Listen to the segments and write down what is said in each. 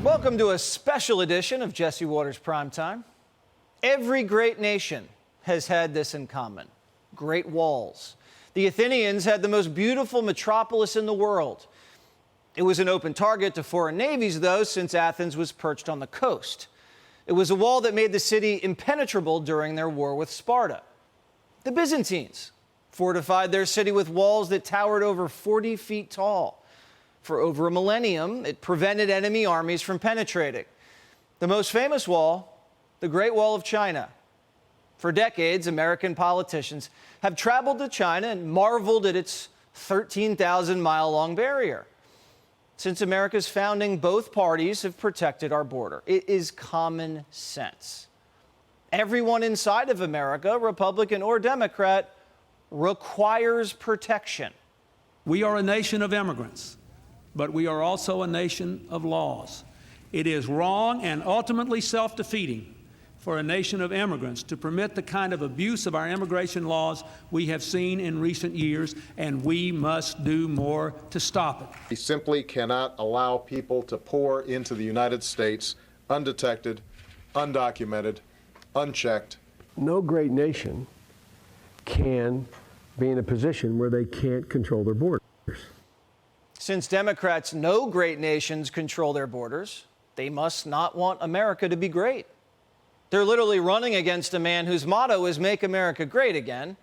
Welcome to a special edition of Jesse Watters Primetime. Every great nation has had this in common: great walls. The Athenians had the most beautiful metropolis in the world. It was an open target to foreign navies, though, since Athens was perched on the coast. It was a wall that made the city impenetrable during their war with Sparta. The Byzantines fortified their city with walls that towered over 40 feet tall. For over a millennium, it prevented enemy armies from penetrating. The most famous wall, the Great Wall of China. For decades, American politicians have traveled to China and marveled at its 13,000-mile-long barrier. Since America's founding, both parties have protected our border. It is common sense. Everyone inside of America, Republican or Democrat, requires protection. We are a nation of immigrants, but we are also a nation of laws. It is wrong and ultimately self-defeating for a nation of immigrants to permit the kind of abuse of our immigration laws we have seen in recent years, and we must do more to stop it. We simply cannot allow people to pour into the United States undetected, undocumented, unchecked. No great nation can be in a position where they can't control their borders. Since Democrats know great nations control their borders, they must not want America to be great. They're literally running against a man whose motto is "Make America Great Again."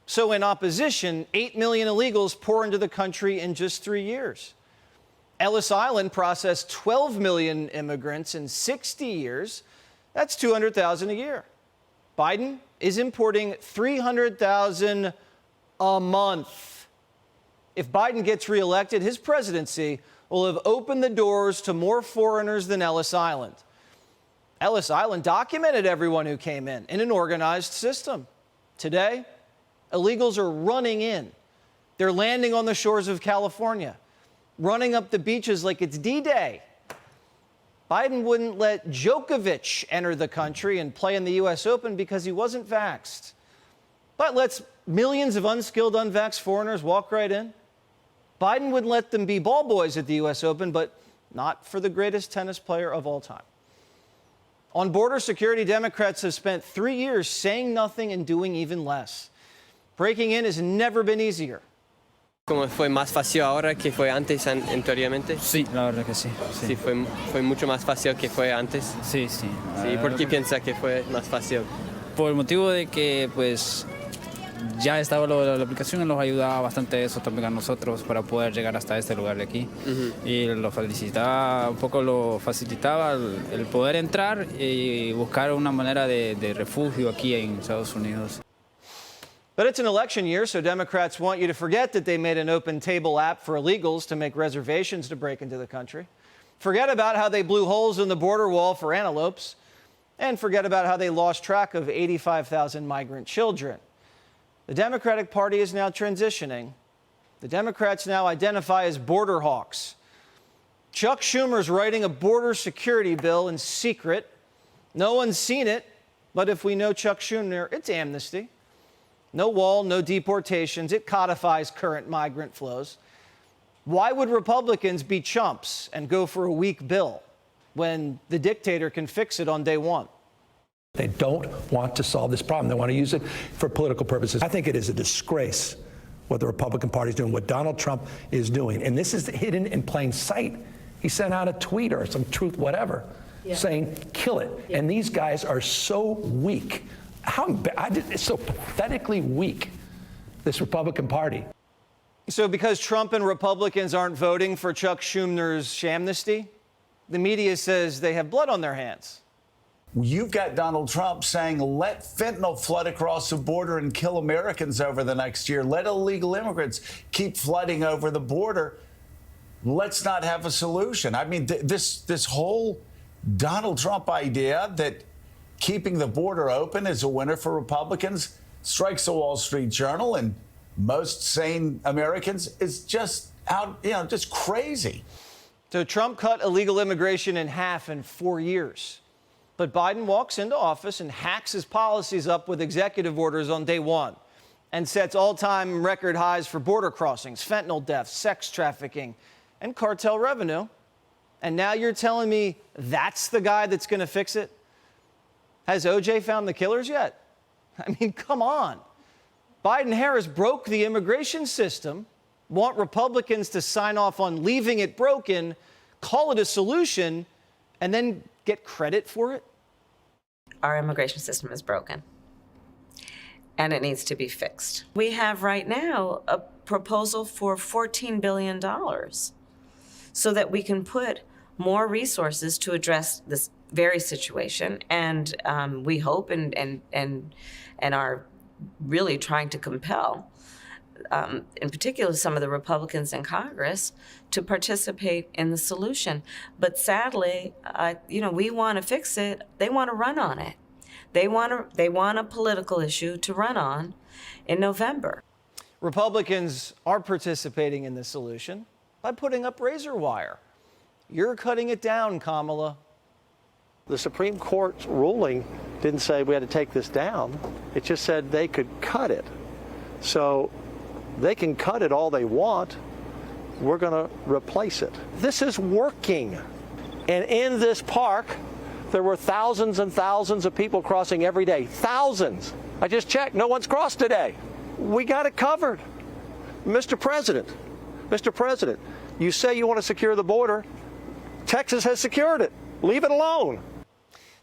So in opposition, 8 million illegals pour into the country in just 3 years. Ellis Island processed 12 million immigrants in 60 years. That's 200,000 a year. Biden is importing 300,000 a month. If Biden gets reelected, his presidency will have opened the doors to more foreigners than Ellis Island. Ellis Island documented everyone who came in an organized system. Today, illegals are running in. They're landing on the shores of California, running up the beaches like it's D-Day. Biden wouldn't let Djokovic enter the country and play in the U.S. Open because he wasn't vaxxed, but lets millions of unskilled, unvaxxed foreigners walk right in. Biden would let them be ball boys at the U.S. Open, but not for the greatest tennis player of all time. On border security, Democrats have spent 3 years saying nothing and doing even less. Breaking in has never been easier. ¿Cómo fue más fácil ahora que fue antes anteriormente? Sí, la verdad que sí. Sí, fue mucho más fácil que fue antes. Sí, sí. Sí, ¿por qué piensa que fue más fácil? Por el motivo de que, pues, ya estaba la aplicación y nos ayudaba bastante eso también a nosotros para poder llegar hasta este lugar de aquí. Y lo facilitaba, un poco lo facilitaba el poder entrar y buscar una manera de refugio aquí en Estados Unidos. But it's an election year, so Democrats want you to forget that they made an open table app for illegals to make reservations to break into the country. Forget about how they blew holes in the border wall for antelopes. And forget about how they lost track of 85,000 migrant children. The Democratic Party is now transitioning. The Democrats now identify as border hawks. Chuck Schumer's writing a border security bill in secret. No one's seen it, but if we know Chuck Schumer, it's amnesty. No wall, no deportations. It codifies current migrant flows. Why would Republicans be chumps and go for a weak bill when the dictator can fix it on day one? They don't want to solve this problem. They want to use it for political purposes. I think it is a disgrace what the Republican Party is doing, what Donald Trump is doing. And this is hidden in plain sight. He sent out a tweet or some truth, whatever, saying, kill it. Yeah. And these guys are so weak. It's so pathetically weak, this Republican Party. So because Trump and Republicans aren't voting for Chuck Schumer's shamnesty, the media says they have blood on their hands. You've got Donald Trump saying, let fentanyl flood across the border and kill Americans over the next year. Let illegal immigrants keep flooding over the border. Let's not have a solution. I mean, this whole Donald Trump idea that keeping the border open is a winner for Republicans strikes the Wall Street Journal and most sane Americans is just just crazy. So Trump cut illegal immigration in half in 4 years. But Biden walks into office and hacks his policies up with executive orders on day one and sets all-time record highs for border crossings, fentanyl deaths, sex trafficking, and cartel revenue. And now you're telling me that's the guy that's going to fix it? Has OJ found the killers yet? I mean, come on. Biden-Harris broke the immigration system, want Republicans to sign off on leaving it broken, call it a solution, and then get credit for it? Our immigration system is broken, and it needs to be fixed. We have right now a proposal for $14 billion so that we can put more resources to address this very situation, and we hope and are really trying to compel, in particular, some of the Republicans in Congress to participate in the solution. But sadly, we want to fix it. They want to run on it. They want a political issue to run on in November. Republicans are participating in the solution by putting up razor wire. You're cutting it down, Kamala. The Supreme Court's ruling didn't say we had to take this down. It just said they could cut it. So they can cut it all they want. We're going to replace it. This is working. And in this park, there were thousands and thousands of people crossing every day. Thousands. I just checked. No one's crossed today. We got it covered. Mr. President, you say you want to secure the border. Texas has secured it. Leave it alone.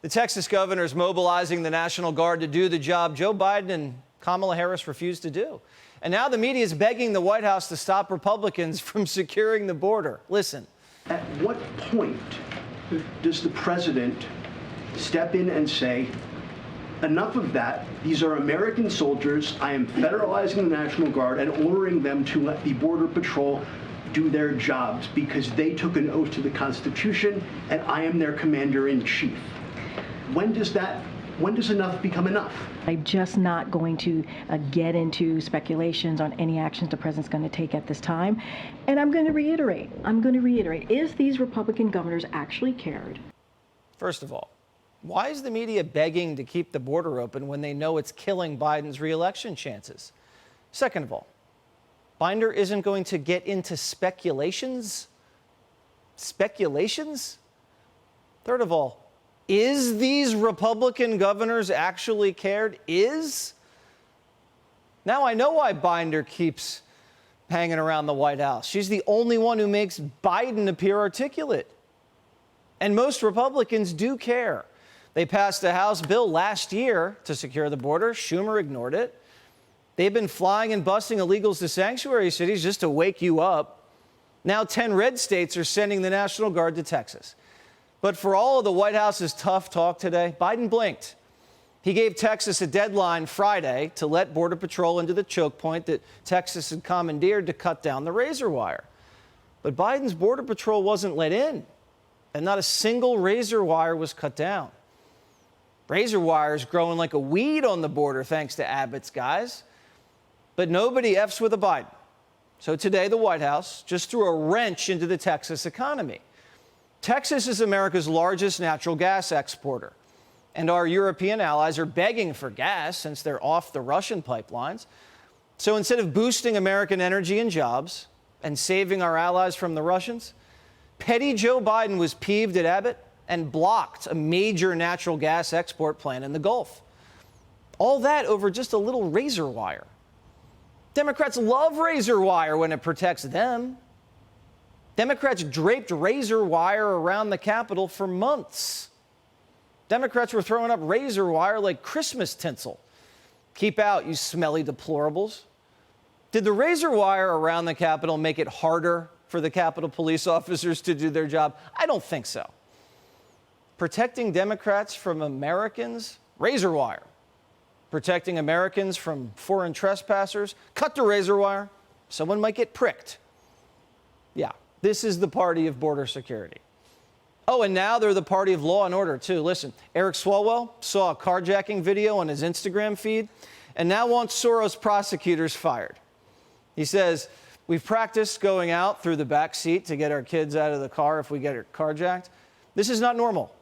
The Texas governor is mobilizing the National Guard to do the job Joe Biden and Kamala Harris refused to do. And now the media is begging the White House to stop Republicans from securing the border. Listen. At what point does the president step in and say, enough of that, these are American soldiers, I am federalizing the National Guard and ordering them to let the Border Patrol do their jobs because they took an oath to the Constitution and I am their commander-in-chief? When does enough become enough? I'm just not going to get into speculations on any actions the president's going to take at this time. And I'm going to reiterate, if these Republican governors actually cared. First of all, why is the media begging to keep the border open when they know it's killing Biden's re-election chances? Second of all, Binder isn't going to get into speculations? Speculations? Third of all, is these Republican governors actually cared? Now I know why Binder keeps hanging around the White House. She's the only one who makes Biden appear articulate. And most Republicans do care. They passed a House bill last year to secure the border. Schumer ignored it. They've been flying and busing illegals to sanctuary cities just to wake you up. Now 10 red states are sending the National Guard to Texas. But for all of the White House's tough talk today, Biden blinked. He gave Texas a deadline Friday to let Border Patrol into the choke point that Texas had commandeered to cut down the razor wire. But Biden's Border Patrol wasn't let in, and not a single razor wire was cut down. Razor wire is growing like a weed on the border, thanks to Abbott's guys. But nobody F's with a Biden. So today, the White House just threw a wrench into the Texas economy. Texas is America's largest natural gas exporter, and our European allies are begging for gas since they're off the Russian pipelines. So instead of boosting American energy and jobs and saving our allies from the Russians, petty Joe Biden was peeved at Abbott and blocked a major natural gas export plant in the Gulf. All that over just a little razor wire. Democrats love razor wire when it protects them. Democrats draped razor wire around the Capitol for months. Democrats were throwing up razor wire like Christmas tinsel. Keep out, you smelly deplorables. Did the razor wire around the Capitol make it harder for the Capitol police officers to do their job? I don't think so. Protecting Democrats from Americans, razor wire. Protecting Americans from foreign trespassers, cut the razor wire. Someone might get pricked. Yeah, this is the party of border security. Oh, and now they're the party of law and order, too. Listen, Eric Swalwell saw a carjacking video on his Instagram feed and now wants Soros prosecutors fired. He says, we've practiced going out through the back seat to get our kids out of the car if we get carjacked. This is not normal.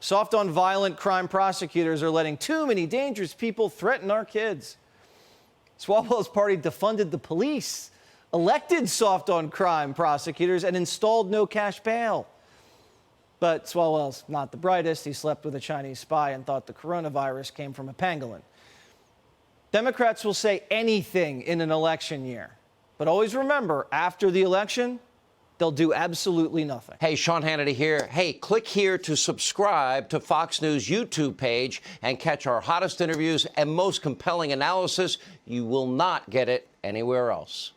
Soft on violent crime prosecutors are letting too many dangerous people threaten our kids. Swalwell's party defunded the police, elected soft on crime prosecutors, and installed no cash bail. But Swalwell's not the brightest. He slept with a Chinese spy and thought the coronavirus came from a pangolin. Democrats will say anything in an election year. But always remember, after the election, they'll do absolutely nothing. Hey, Sean Hannity here. Hey, click here to subscribe to Fox News YouTube page and catch our hottest interviews and most compelling analysis. You will not get it anywhere else.